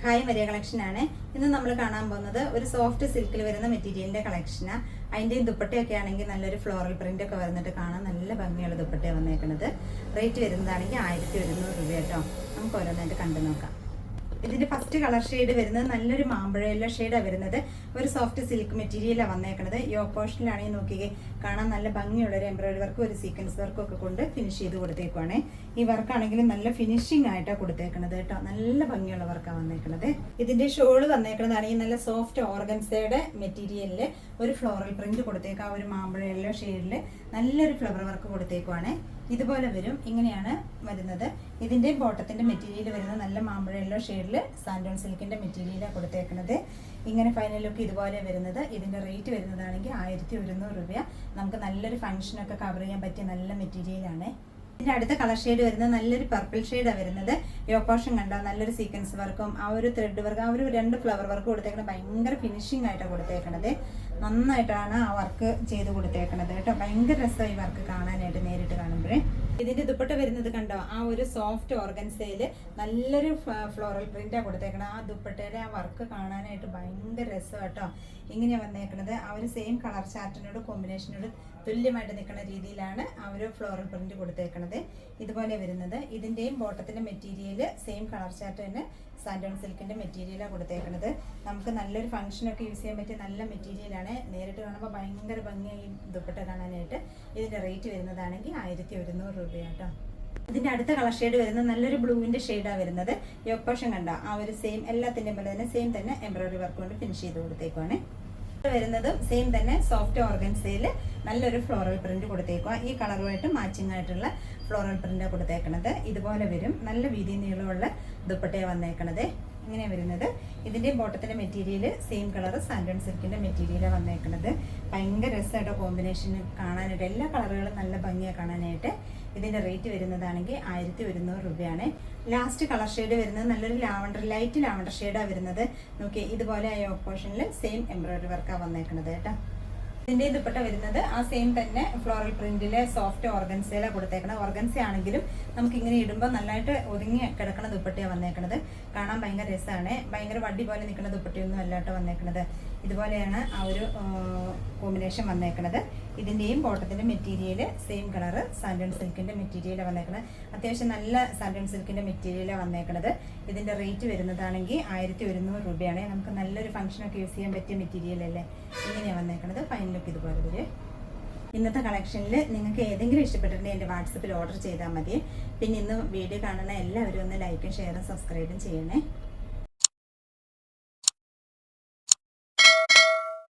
Hi Maria കളക്ഷനാണ്. ഇന്ന് നമ്മൾ കാണാൻ പോകുന്നത് ഒരു സോഫ്റ്റ് സിൽക്കിൽ വരുന്ന മെറ്റീരിയലിന്റെ കളക്ഷനാണ്. അതിന്റെ ദുപ്പട്ടയൊക്കെ ആണെങ്കിൽ നല്ലൊരു ഫ്ലോറൽ പ്രിന്റ് ഒക്കെ വന്നിട്ട് കാണാൻ നല്ല ഭംഗിയുള്ള ദുപ്പട്ടയാണ് വന്നേക്കുന്നത്. റേറ്റ് വരുന്നതാണെങ്കിൽ 1100 രൂപ കേട്ടോ. നമുക്ക് ഓരോന്നായിട്ട് കണ്ടു നോക്കാം. ഇതിന്റെ ഫസ്റ്റ് കളർ ഷെയ്ഡ് വരുന്നത് നല്ലൊരു മാമ്പഴ യെല്ലോ ഷെയ്ഡാണ് വരുന്നത്. ഒരു സോഫ്റ്റ് സിൽക്ക് മെറ്റീരിയലാണ് വന്നേക്കുന്നത്. യോക്ക് പോർഷനിലാണെങ്കിൽ നോക്കിയേ കാണാൻ നല്ല ഭംഗിയുള്ള ഒരു എംബ്രോയിഡറി വർക്കും ഒരു സീക്വൻസ് വർക്കും ഒക്കെ കൊണ്ട് ഫിനിഷ് ചെയ്ത് കൊടുത്തേക്കുവാണ്. ഈ വർക്കാണെങ്കിലും നല്ല ഫിനിഷിംഗ് ആയിട്ടാണ് കൊടുത്തേക്കുന്നത് കേട്ടോ. നല്ല ഭംഗിയുള്ള വർക്കാണ് വന്നേക്കുന്നത്. ഇതിന്റെ ഷോള് വന്നേക്കുന്നതാണെങ്കിൽ നല്ല സോഫ്റ്റ് ഓർഗൻസയുടെ മെറ്റീരിയലില് ഒരു ഫ്ലോറൽ പ്രിന്റ് കൊടുത്തേക്കാം. ഒരു മാമ്പഴ യെല്ലോ ഷെയ്ഡില് നല്ലൊരു ഫ്ലവർ വർക്ക് കൊടുത്തേക്കുവാണ്. ഇതുപോലെ വരും. ഇങ്ങനെയാണ് വരുന്നത്. ഇതിന്റെ ബോട്ടത്തിന്റെ മെറ്റീരിയൽ വരുന്നത് നല്ല മാമ്പഴ യെല്ലോ ഷെയ്ഡിൽ സാൻഡോൺ സിൽക്കിന്റെ മെറ്റീരിയലാണ് കൊടുത്തേക്കുന്നത്. ഇങ്ങനെ ഫൈനൽ ലുക്ക് ഇതുപോലെ വരുന്നത്. ഇതിന്റെ റേറ്റ് വരുന്നതാണെങ്കിൽ 1100 രൂപ. നമുക്ക് നല്ലൊരു ഫംഗ്ഷനൊക്കെ കവർ ചെയ്യാൻ പറ്റിയ നല്ല മെറ്റീരിയലാണ്. ഇതിന്റെ അടുത്ത കളർ ഷെയ്ഡ് വരുന്നത് നല്ലൊരു പർപ്പിൾ ഷെയ്ഡാണ് വരുന്നത്. യോക്കോഷൻ കണ്ടോ നല്ലൊരു സീക്വൻസ് വർക്കും ആ ഒരു ത്രെഡ് വർക്ക് ആ ഒരു 2 ഫ്ലവർ വർക്ക് കൊടുത്തേക്കുന്നത് ഭയങ്കര ഫിനിഷിംഗ് ആയിട്ടാണ് കൊടുത്തേക്കണത്. നന്നായിട്ടാണ് ആ വർക്ക് ചെയ്ത് കൊടുത്തേക്കണത് കേട്ടോ. ഭയങ്കര രസമായി ഈ വർക്ക് കാണാനായിട്ട് നേരിട്ട് കാണുമ്പോഴേ. ഇതിന്റെ ദുപ്പട്ട വരുന്നത് കണ്ടോ ആ ഒരു സോഫ്റ്റ് ഓർഗൻസയില് നല്ലൊരു ഫ്ലോറൽ പ്രിന്റാണ് കൊടുത്തേക്കണത്. ആ ദുപ്പട്ടയിലെ ആ വർക്ക് കാണാനായിട്ട് ഭയങ്കര രസം കേട്ടോ. ഇങ്ങനെയാണ് വന്നേക്കുന്നത്. ആ ഒരു സെയിം കളർ ചാർട്ടിനോട് കോമ്പിനേഷനോട് തുല്യമായിട്ട് നിൽക്കുന്ന രീതിയിലാണ് ആ ഒരു ഫ്ലോറൽ പ്രിന്റ് കൊടുത്തേക്കണത്. ഇതുപോലെ വരുന്നത്. ഇതിന്റെയും ബോട്ടത്തിന്റെ മെറ്റീരിയൽ സെയിം കളർ ചാർട്ട് തന്നെ സാൻഡോൺ സിൽക്കിന്റെ മെറ്റീരിയലാണ് കൊടുത്തേക്കുന്നത്. നമുക്ക് നല്ലൊരു ഫംഗ്ഷനൊക്കെ യൂസ് ചെയ്യാൻ പറ്റിയ നല്ല മെറ്റീരിയലാണ്. നേരിട്ട് കാണുമ്പോൾ ഭയങ്കര ഭംഗിയായി ദുപ്പട്ട കാണാനായിട്ട്. ഇതിന്റെ റേറ്റ് വരുന്നതാണെങ്കിൽ 1100 രൂപ കേട്ടോ. ഇതിന്റെ അടുത്ത കളർ ഷെയ്ഡ് വരുന്നത് നല്ലൊരു ബ്ലൂവിന്റെ ഷെയ്ഡാണ് വരുന്നത്. യോക്കോഷൻ കണ്ട ആ ഒരു സെയിം എല്ലാത്തിന്റെയും പോലെ തന്നെ സെയിം തന്നെ എംബ്രോയിഡറി വർക്ക് കൊണ്ട് ഫിനിഷ് ചെയ്ത് കൊടുത്തേക്കുവാണ്. വരുന്നത് സെയിം തന്നെ സോഫ്റ്റ് ഓർഗൻസയിൽ നല്ലൊരു ഫ്ലോറൽ പ്രിന്റ് കൊടുത്തേക്കുക. ഈ കളറുമായിട്ട് മാച്ചിങ് ആയിട്ടുള്ള ഫ്ലോറൽ പ്രിന്റ് കൊടുത്തേക്കണത്. ഇതുപോലെ വരും. നല്ല വീതി നീളമുള്ള ദുപ്പട്ടയാണ് വന്നേക്കണത്. ഇങ്ങനെ വരുന്നത്. ഇതിന്റെ ബോട്ടത്തിന്റെ മെറ്റീരിയൽ സെയിം കളർ സാൻഡോൺ സിൽക്കിന്റെ മെറ്റീരിയലാണ് വന്നേക്കണത്. ഭയങ്കര രസമായിട്ട് കോമ്പിനേഷൻ കാണാനായിട്ട്. എല്ലാ കളറുകളും നല്ല ഭംഗിയാണ് കാണാനായിട്ട്. ഇതിന്റെ റേറ്റ് വരുന്നതാണെങ്കിൽ 1100 രൂപയാണ്. ലാസ്റ്റ് കളർ ഷെയ്ഡ് വരുന്നത് നല്ലൊരു ലാവണ്ടർ ലൈറ്റ് ലാവണ്ടർ ഷെയ്ഡാണ് വരുന്നത്. നോക്കി ഇതുപോലെ ആ യോക്ക് പോർഷനിൽ സെയിം എംബ്രോയിഡറി വർക്കാണ് വന്നേക്കുന്നത് കേട്ടോ. ഇതിന്റെ ദുപ്പട്ട വരുന്നത് ആ സെയിം തന്നെ ഫ്ലോറൽ പ്രിന്റിലെ സോഫ്റ്റ് ഓർഗൻസയിലാണ് കൊടുത്തേക്കുന്നത്. ഓർഗൻസ ആണെങ്കിലും നമുക്ക് ഇങ്ങനെ ഇടുമ്പോൾ നന്നായിട്ട് ഒതുങ്ങി കിടക്കുന്ന ദുപ്പട്ടയാണ് വന്നേക്കുന്നത്. കാണാൻ ഭയങ്കര രസമാണ്. ഭയങ്കര വടി പോലെ നിൽക്കുന്ന ദുപ്പട്ടയൊന്നും അല്ലാട്ടോ വന്നേക്കുന്നത്. ഇതുപോലെയാണ് ആ ഒരു കോമ്പിനേഷൻ വന്നേക്കുന്നത്. ഇതിന്റെയും ബോട്ടത്തിന്റെ മെറ്റീരിയൽ സെയിം കളർ സാൻഡോൺ സിൽക്കിന്റെ മെറ്റീരിയലാണ് വന്നേക്കുന്നത്. അത്യാവശ്യം നല്ല സാൻഡോൺ സിൽക്കിന്റെ മെറ്റീരിയലാണ് വന്നേക്കുന്നത്. ഇതിന്റെ റേറ്റ് വരുന്നതാണെങ്കിൽ 1100 രൂപയാണ്. നമുക്ക് നല്ലൊരു ഫംഗ്ഷനൊക്കെ യൂസ് ചെയ്യാൻ പറ്റിയ മെറ്റീരിയൽ അല്ലേ. ഇങ്ങനെയാണ് വന്നേക്കുന്നത്. ഫൈനൽ ലുക്ക് ഇതുപോലെ വരും. ഇന്നത്തെ കളക്ഷനിൽ നിങ്ങൾക്ക് ഏതെങ്കിലും ഇഷ്ടപ്പെട്ടിട്ടുണ്ടെങ്കിൽ എൻ്റെ വാട്സപ്പിൽ ഓർഡർ ചെയ്താൽ മതി. പിന്നെ ഇന്ന് വീഡിയോ കാണുന്ന എല്ലാവരും ഒന്ന് ലൈക്കും ഷെയറും സബ്സ്ക്രൈബും ചെയ്യണേ.